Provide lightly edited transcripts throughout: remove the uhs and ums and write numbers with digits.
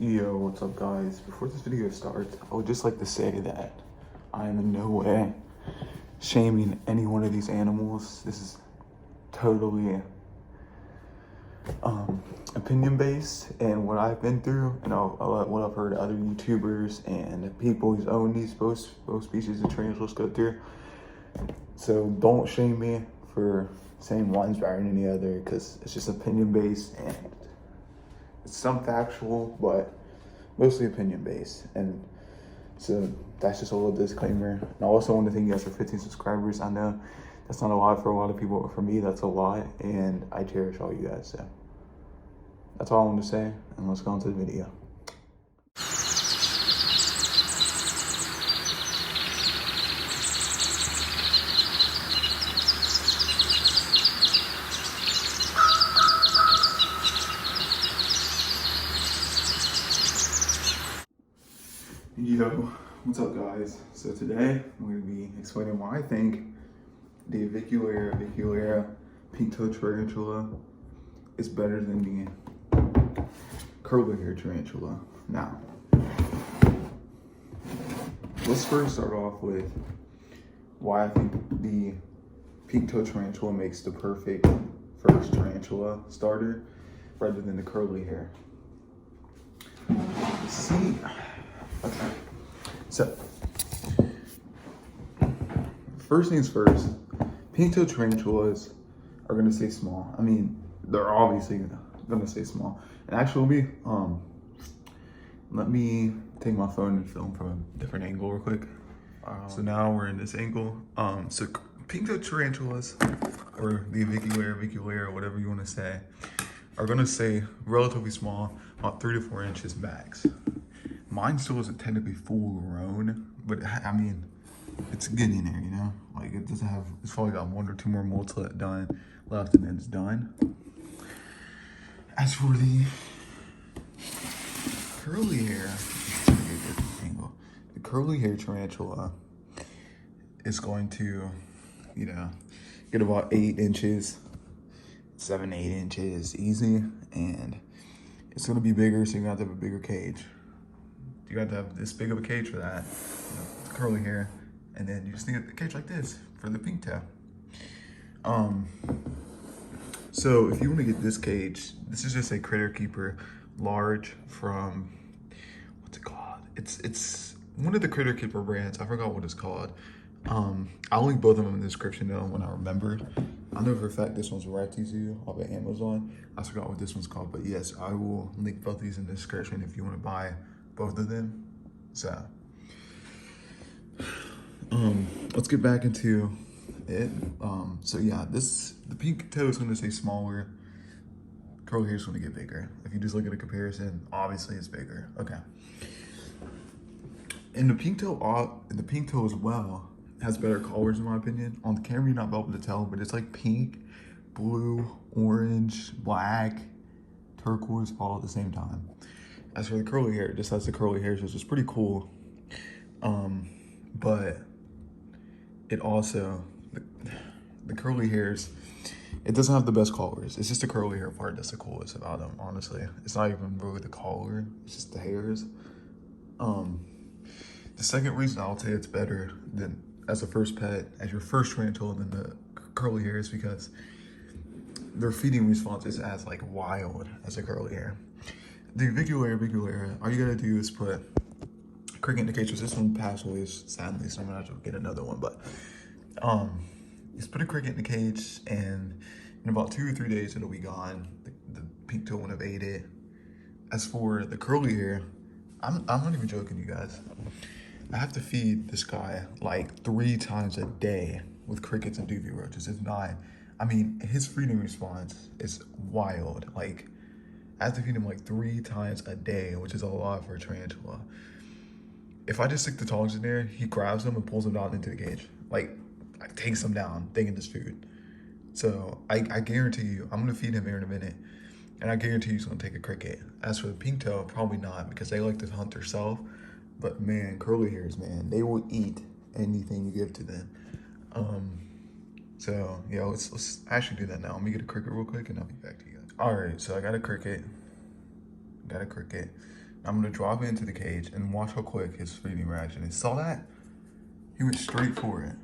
Yo, what's up guys? Before this video starts, I would just like to say that I am in no way shaming any one of these animals. This is totally opinion based and what I've been through and what I've heard other YouTubers and people who own these both species of tarantulas go through. So don't shame me for saying one's better than the other because it's just opinion based and it's some factual, but mostly opinion based. And so that's just a little disclaimer. And I also want to thank you guys for 15 subscribers. I know that's not a lot for a lot of people, but for me, that's a lot. And I cherish all you guys. So that's all I want to say. And let's go into the video. Yo, what's up guys? So today I'm going to be explaining why I think the avicularia pink-toed tarantula is better than the curly hair tarantula. Now, let's first start off with why I think the pink-toed tarantula makes the perfect first tarantula starter rather than the curly hair. See, okay, so first things first, pink-toed tarantulas are gonna stay small. I mean, they're obviously gonna stay small. And actually, let me take my phone and film from a different angle real quick. So now we're in this angle. So pink-toed tarantulas, or the avicularia, whatever you wanna say, are gonna stay relatively small, about 3 to 4 inches max. Mine still isn't technically full grown, but I mean, it's getting there, you know? Like it doesn't have, it's probably got 1 or 2 more molts left and then it's done. As for the curly hair, the curly hair tarantula is going to, you know, get about 8 inches, 7, 8 inches easy, and it's gonna be bigger, so you're gonna have to have a bigger cage. You got to have this big of a cage for that, you know, curly hair, and then you just need a cage like this for the pink toe. So if you want to get this cage, this is just a Critter Keeper large from, what's it called? It's one of the Critter Keeper brands. I forgot what it's called. I'll link both of them in the description though when I remember. I know for a fact this one's right to you off of Amazon. I forgot what this one's called, but yes, I will link both of these in the description if you want to buy both of them. So let's get back into it. So yeah, the pink toe is going to stay smaller, curly hair is going to get bigger. If you just look at a comparison, obviously it's bigger. Okay, and the pink toe as well has better colors in my opinion. On the camera you're not able to tell, but it's like pink, blue, orange, black, turquoise all at the same time. As for the curly hair, it just has the curly hairs, which is pretty cool. But it also, the curly hairs, it doesn't have the best colors. It's just the curly hair part that's the coolest about them, honestly. It's not even really the color, it's just the hairs. The second reason I'll say it's better than as a first pet, as your first tarantula than the curly hair is because their feeding response is as like wild as the curly hair. The avicularia, all you gotta do is put cricket in the cage. This one passed away sadly, so I'm gonna have to get another one. But just put a cricket in the cage, and in about 2 or 3 days it'll be gone. The pink toe won't have ate it. As for the curly hair, I'm not even joking, you guys. I have to feed this guy like 3 times a day with crickets and doobie roaches. If not, I mean, his feeding response is wild. Like, I have to feed him like 3 times a day, which is a lot for a tarantula. If I just stick the tongs in there, he grabs them and pulls them down into the cage. Like takes them down, thinking it's food. So I guarantee you, I'm gonna feed him here in a minute, and I guarantee he's gonna take a cricket. As for the pink toe, probably not, because they like to hunt themselves. But man, curly hairs, man, they will eat anything you give to them. So yeah, let's actually do that now. Let me get a cricket real quick and I'll be back to you guys. All right, so I got a cricket. I'm gonna drop it into the cage and watch how quick his feeding reaction is. Saw that? He went straight for it.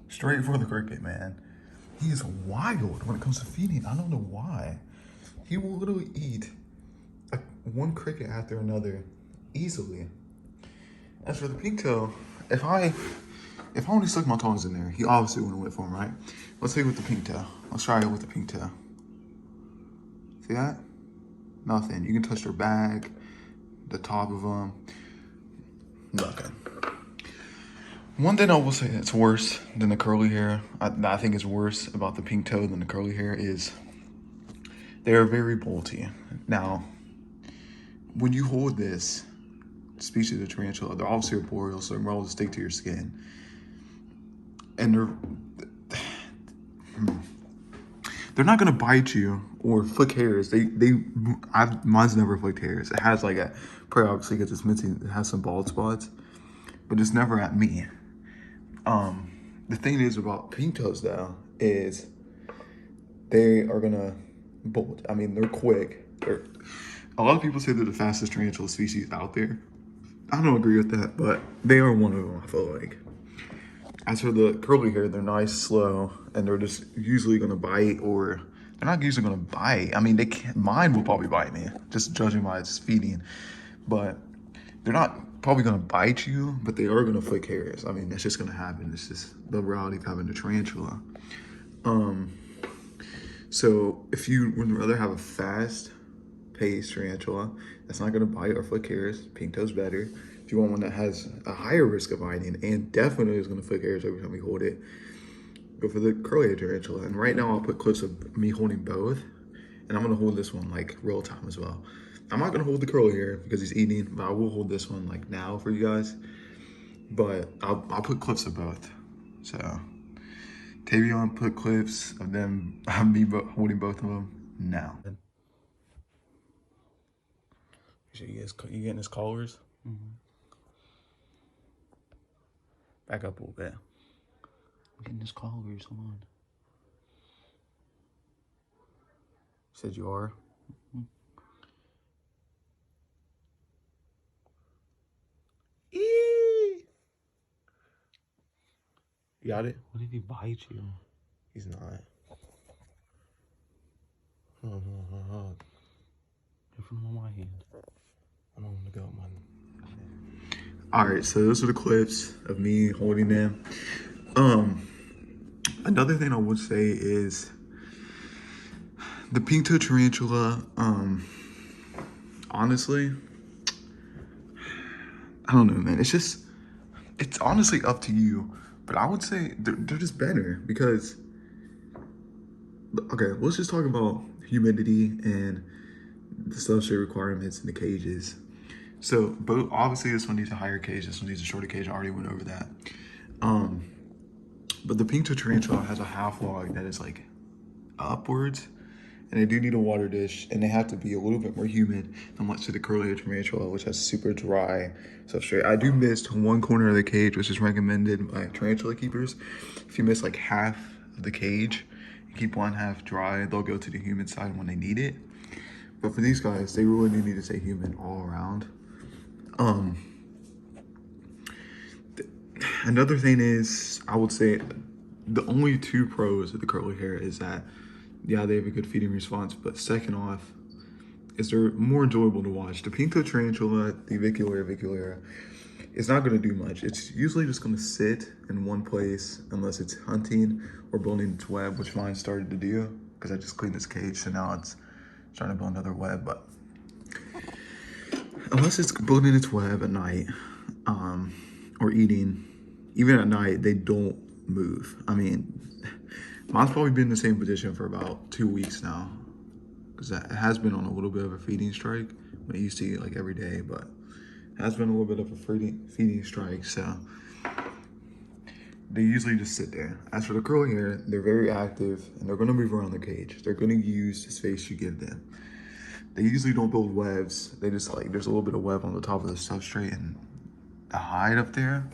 Straight for the cricket, man. He is wild when it comes to feeding. I don't know why. He will literally eat like one cricket after another easily. As for the pink toe, if I only stuck my tongs in there, he obviously wouldn't went for him, right? Let's see with the pink toe. Let's try it with the pink toe. See that? Nothing. You can touch their back, the top of them. Nothing. One thing I will say that's worse than the curly hair, I think is worse about the pink toe than the curly hair is they're very bolty. Now, when you hold this species of tarantula, they're obviously arboreal, so they're able to stick to your skin. And they're not gonna bite you or flick hairs. Mine's never flicked hairs. It has like probably obviously because it's missing, it has some bald spots, but it's never at me. The thing is about pink toes though, is they are gonna bolt. I mean, they're quick. A lot of people say they're the fastest tarantula species out there. I don't agree with that, but they are one of them, I feel like. As for the curly hair, they're nice, slow, and they're just usually gonna bite, or they're not usually gonna bite. I mean, they can't, mine will probably bite me, just judging by its feeding, but they're not probably gonna bite you, but they are gonna flick hairs. I mean, that's just gonna happen. It's just the reality of having a tarantula. So if you would rather have a fast paced tarantula that's not gonna bite or flick hairs, pink toe's better. If you want one that has a higher risk of biting and definitely is gonna flick hairs every time you hold it, go for the curly hair tarantula. And right now I'll put clips of me holding both, and I'm gonna hold this one like real time as well. I'm not gonna hold the curly hair because he's eating, but I will hold this one like now for you guys. But I'll put clips of both. So Tavion put clips of them, me holding both of them now. You getting his collars? Mm-hmm. Back up a little bit. I'm getting his collars, hold on. Said you are? Mm-hmm. You got it? What if he bites you? He's not. Give him on my hand. I don't want to go, man. All right, so those are the clips of me holding them. Another thing I would say is the pink toe tarantula. Honestly, I don't know, man. It's honestly up to you. But I would say they're just better because, okay, let's just talk about humidity and the substrate requirements in the cages. So both, obviously this one needs a higher cage, this one needs a shorter cage. I already went over that. But the pink toe tarantula has a half log that is like upwards, and they do need a water dish, and they have to be a little bit more humid than let's say the curly hair tarantula, which has super dry substrate. I do miss one corner of the cage, which is recommended by tarantula keepers. If you miss like half of the cage, you keep one half dry, they'll go to the humid side when they need it. But for these guys, they really do need to stay humid all around. Another thing is, I would say the only two pros of the curly hair is that, yeah, they have a good feeding response, but second off, is they're more enjoyable to watch. The pink toe tarantula, the avicularia, is not gonna do much. It's usually just gonna sit in one place unless it's hunting or building its web, which mine started to do, because I just cleaned this cage, so now it's trying to build another web. But unless it's building its web at night, or eating, even at night, they don't move. I mean, mine's probably been in the same position for about 2 weeks now, because it has been on a little bit of a feeding strike. When I used to eat like every day, but it has been a little bit of a feeding strike, so they usually just sit there. As for the curly hair, they're very active and they're gonna move around the cage. They're gonna use the space you give them. They usually don't build webs. They just like, there's a little bit of web on the top of the substrate and the hide up there.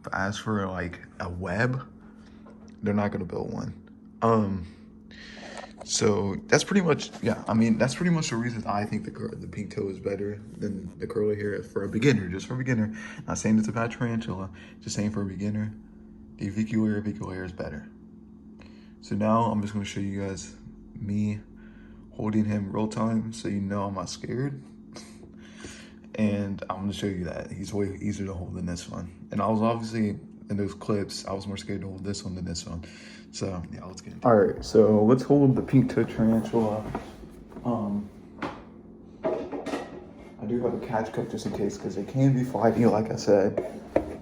But as for like a web, they're not gonna build one. So that's pretty much, yeah, I mean, that's pretty much the reason I think the pink toe is better than the curly hair for a beginner, just for a beginner. Not saying it's a bad tarantula, just saying for a beginner, the aviculator hair is better. So now I'm just gonna show you guys me holding him real time so you know I'm not scared. And I'm gonna show you that he's way easier to hold than this one. And I was obviously, in those clips, I was more scared to hold this one than this one. So yeah, let's get into it. All right, so let's hold the pink toe tarantula. I do have a catch cup just in case, because it can be flighty, like I said.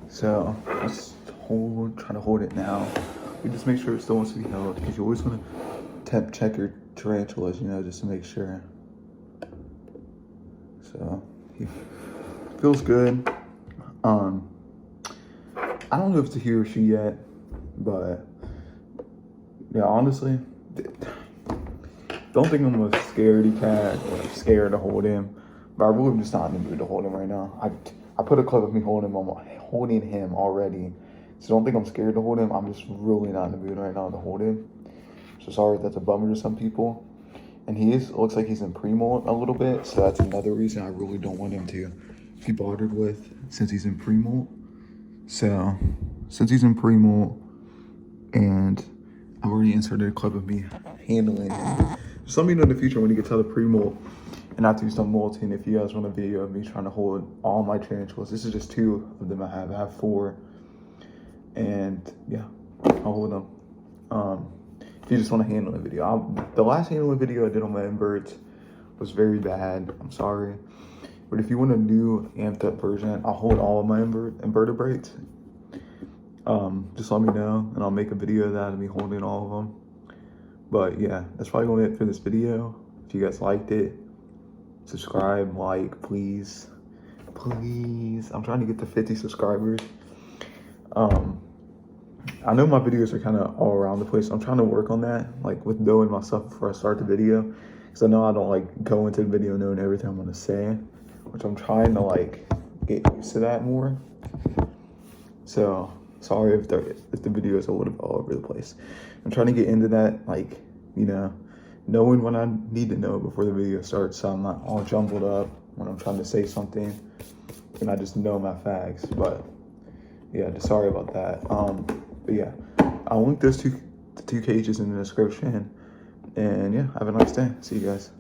So let's try to hold it now. We just make sure it still wants to be held, because you always want to check your tarantulas, you know, just to make sure. So he feels good. I don't know if it's a he or she yet, but yeah, honestly, don't think I'm a scaredy cat or I'm scared to hold him, but I really am just not in the mood to hold him right now. I put a clip of me holding him already, so don't think I'm scared to hold him. I'm just really not in the mood right now to hold him. So sorry if that's a bummer to some people. And looks like he's in pre-molt a little bit, so that's another reason I really don't want him to be bothered with, since he's in pre-molt. So since he's in pre-molt, and I've already inserted a clip of me handling him. Just let me know in the future when you get to the pre-molt and after you start molting, if you guys want a video of me trying to hold all my tarantulas. This is just 2 of them I have 4. And yeah, I'll hold them. If you just want to handle a video. The last handling video I did on my inverts was very bad. I'm sorry. But if you want a new amped up version, I'll hold all of my invertebrates. Just let me know and I'll make a video of that of me holding all of them. But yeah, that's probably going to be it for this video. If you guys liked it, subscribe, like, please. Please. I'm trying to get to 50 subscribers. I know my videos are kind of all around the place. So I'm trying to work on that, like with knowing myself before I start the video. Because I know I don't like go into the video knowing everything I'm going to say, which I'm trying to like get used to that more. So sorry if the video is a little bit all over the place. I'm trying to get into that, like, you know, knowing what I need to know before the video starts, so I'm not all jumbled up when I'm trying to say something and I just know my facts. But yeah, just sorry about that. But yeah, I'll link those two cages in the description. And yeah, have a nice day. See you guys.